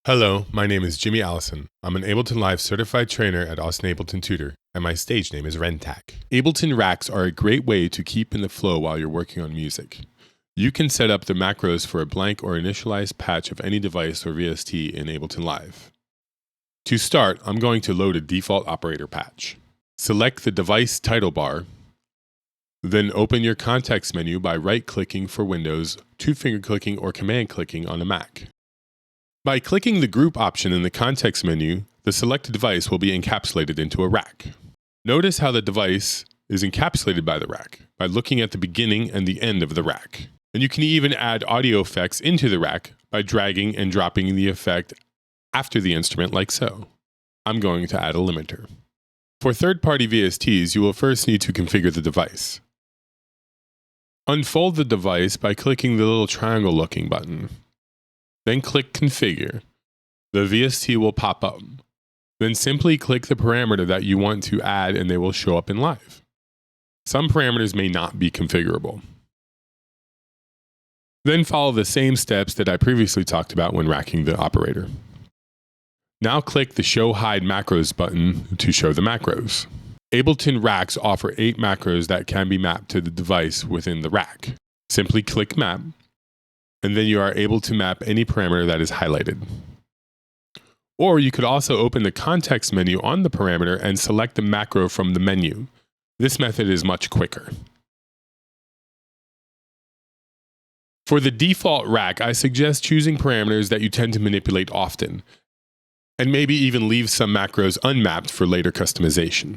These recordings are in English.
Hello, my name is Jimmy Allison. I'm an Ableton Live certified trainer at Austin Ableton Tutor, and my stage name is Rentac. Ableton racks are a great way to keep in the flow while you're working on music. You can set up the macros for a blank or initialized patch of any device or VST in Ableton Live. To start, I'm going to load a default operator patch. Select the device title bar, then open your context menu by right-clicking for Windows, two-finger clicking, or command-clicking on a Mac. By clicking the group option in the context menu, the selected device will be encapsulated into a rack. Notice how the device is encapsulated by the rack by looking at the beginning and the end of the rack. And you can even add audio effects into the rack by dragging and dropping the effect after the instrument like so. I'm going to add a limiter. For third-party VSTs, you will first need to configure the device. Unfold the device by clicking the little triangle-looking button. Then click Configure. The VST will pop up. Then simply click the parameter that you want to add and they will show up in Live. Some parameters may not be configurable. Then follow the same steps that I previously talked about when racking the operator. Now click the Show Hide Macros button to show the macros. Ableton racks offer 8 macros that can be mapped to the device within the rack. Simply click Map, and then you are able to map any parameter that is highlighted. Or you could also open the context menu on the parameter and select the macro from the menu. This method is much quicker. For the default rack, I suggest choosing parameters that you tend to manipulate often, and maybe even leave some macros unmapped for later customization.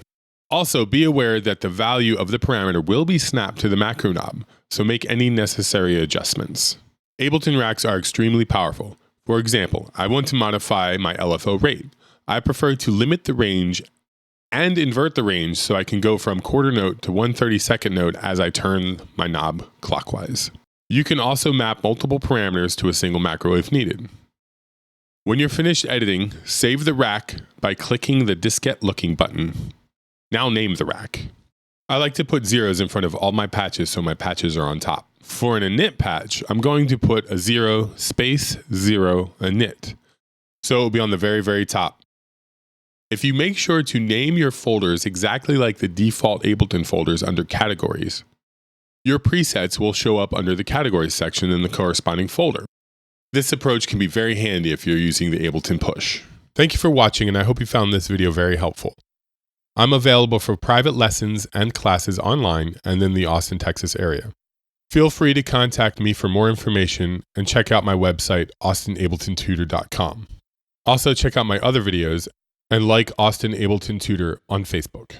Also, be aware that the value of the parameter will be snapped to the macro knob, so make any necessary adjustments. Ableton racks are extremely powerful. For example, I want to modify my LFO rate. I prefer to limit the range and invert the range so I can go from quarter note to 1/32nd note as I turn my knob clockwise. You can also map multiple parameters to a single macro if needed. When you're finished editing, save the rack by clicking the diskette-looking button. Now name the rack. I like to put zeros in front of all my patches so my patches are on top. For an init patch, I'm going to put a 0 space 0 init. So it will be on the very, very top. If you make sure to name your folders exactly like the default Ableton folders under categories, your presets will show up under the categories section in the corresponding folder. This approach can be very handy if you're using the Ableton Push. Thank you for watching, and I hope you found this video very helpful. I'm available for private lessons and classes online and in the Austin, Texas area. Feel free to contact me for more information and check out my website, austinabletontutor.com. Also check out my other videos and like Austin Ableton Tutor on Facebook.